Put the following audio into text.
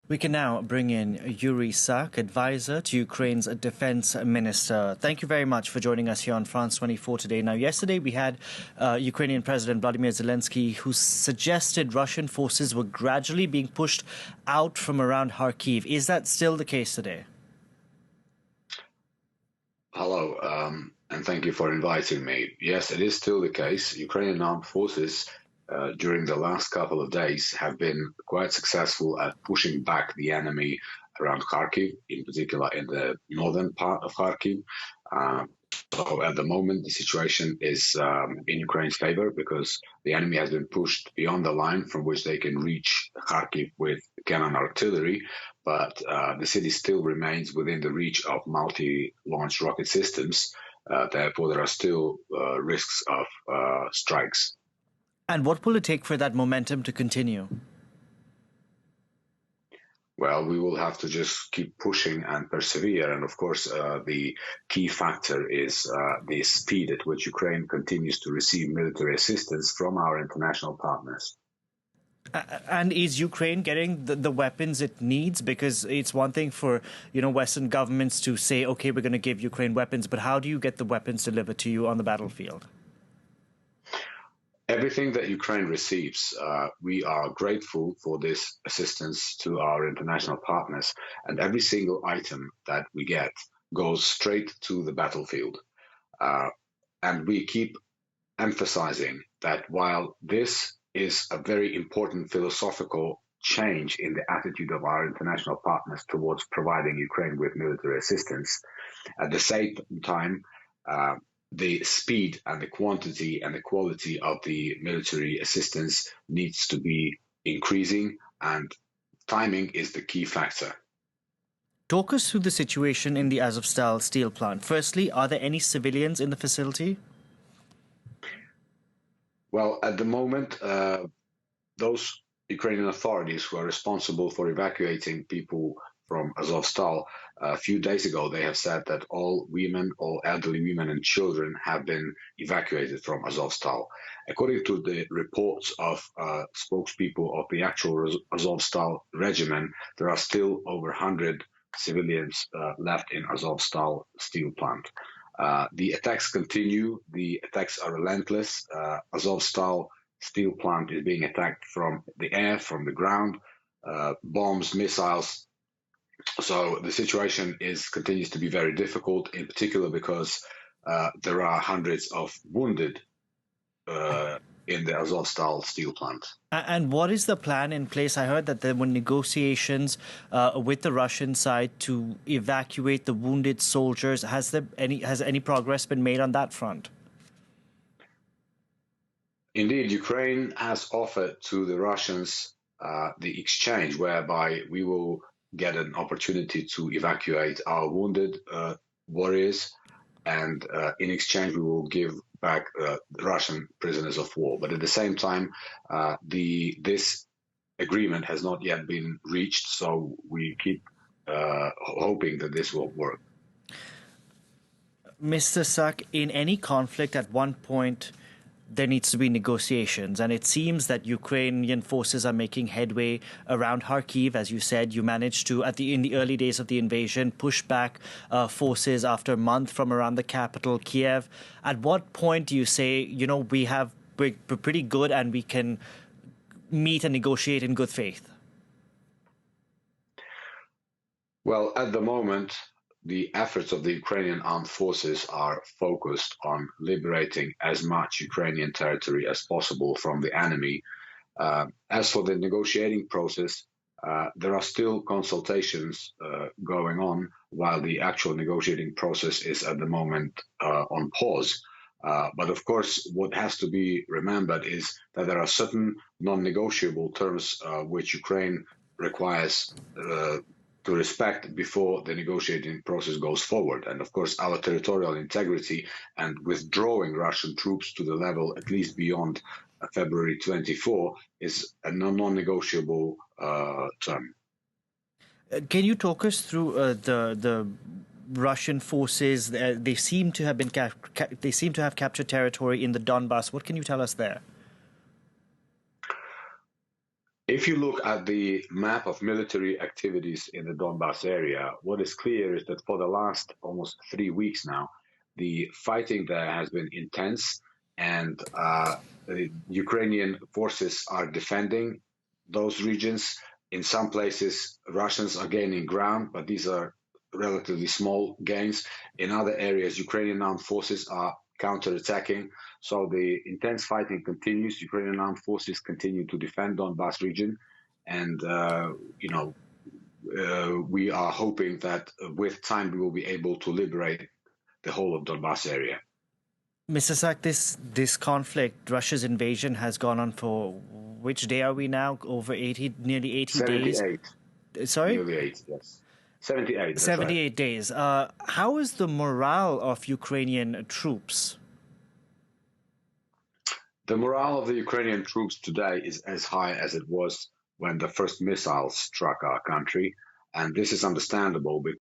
We can now bring in Yuriy, advisor to Ukraine's defense minister. Thank you very much for joining us here on France 24 today. Now, yesterday we had Ukrainian President Vladimir Zelensky, who suggested Russian forces were gradually being pushed out from around Kharkiv. Is that still the case today? Hello, and thank you for inviting me. Yes, it is still the case. Ukrainian armed forces during the last couple of days have been quite successful at pushing back the enemy around Kharkiv, in particular in the northern part of Kharkiv. So at the moment, the situation is in Ukraine's favor because the enemy has been pushed beyond the line from which they can reach Kharkiv with cannon artillery, but the city still remains within the reach of multi-launch rocket systems. Therefore, there are still risks of strikes. And what will it take for that momentum to continue? Well, we will have to just keep pushing and persevere. And of course, the key factor is the speed at which Ukraine continues to receive military assistance from our international partners. And is Ukraine getting the weapons it needs? Because it's one thing for, Western governments to say, okay, we're going to give Ukraine weapons, but how do you get the weapons delivered to you on the battlefield? Everything that Ukraine receives, we are grateful for this assistance to our international partners, and every single item that we get goes straight to the battlefield. And we keep emphasizing that while this is a very important philosophical change in the attitude of our international partners towards providing Ukraine with military assistance, at the same time, the speed and the quantity and the quality of the military assistance needs to be increasing, and timing is the key factor. Talk us through the situation in the AzovSteel steel plant. Firstly, are there any civilians in the facility? Well, at the moment, those Ukrainian authorities who are responsible for evacuating people from AzovSteel, a few days ago, they have said that all women, all elderly women and children have been evacuated from AzovSteel. According to the reports of spokespeople of the actual AzovSteel regiment, there are still over 100 civilians left in AzovSteel steel plant. The attacks continue. The attacks are relentless. AzovSteel steel plant is being attacked from the air, from the ground, bombs, missiles. So the situation continues to be very difficult, in particular because there are hundreds of wounded in the AzovSteel steel plant. And what is the plan in place? I heard that there were negotiations with the Russian side to evacuate the wounded soldiers. Has any progress been made on that front? Indeed, Ukraine has offered to the Russians the exchange whereby we will get an opportunity to evacuate our wounded warriors, and in exchange we will give back Russian prisoners of war. But at the same time, this agreement has not yet been reached, so we keep hoping that this will work. Mr. Sak, in any conflict at one point there needs to be negotiations, and it seems that Ukrainian forces are making headway around Kharkiv. As you said, you managed to, in the early days of the invasion, push back forces after a month from around the capital, Kiev. At what point do you say, we're pretty good and we can meet and negotiate in good faith? Well, at the moment, the efforts of the Ukrainian armed forces are focused on liberating as much Ukrainian territory as possible from the enemy. As for the negotiating process, there are still consultations going on while the actual negotiating process is at the moment on pause. But of course, what has to be remembered is that there are certain non-negotiable terms which Ukraine requires to respect before the negotiating process goes forward. And of course, our territorial integrity and withdrawing Russian troops to the level at least beyond February 24 is a non-negotiable term. Can you talk us through the Russian forces? They seem to have captured territory in the Dontbass. What can you tell us there? If if you look at the map of military activities in the Donbass area, what is clear is that for the last almost 3 weeks now, the fighting there has been intense, and the Ukrainian forces are defending those regions. In some places, Russians are gaining ground, but these are relatively small gains. In other areas, Ukrainian armed forces are counterattacking. So the intense fighting continues. Ukrainian armed forces continue to defend Donbass region, and we are hoping that with time we will be able to liberate the whole of Donbass area. Mr. Sak, this conflict, Russia's invasion, has gone on for which day are we now? Over 80, nearly 80 days. 78. Sorry? Nearly 80, yes. 78. That's 78 right. days. How is the morale of Ukrainian troops? The morale of the Ukrainian troops today is as high as it was when the first missiles struck our country. And this is understandable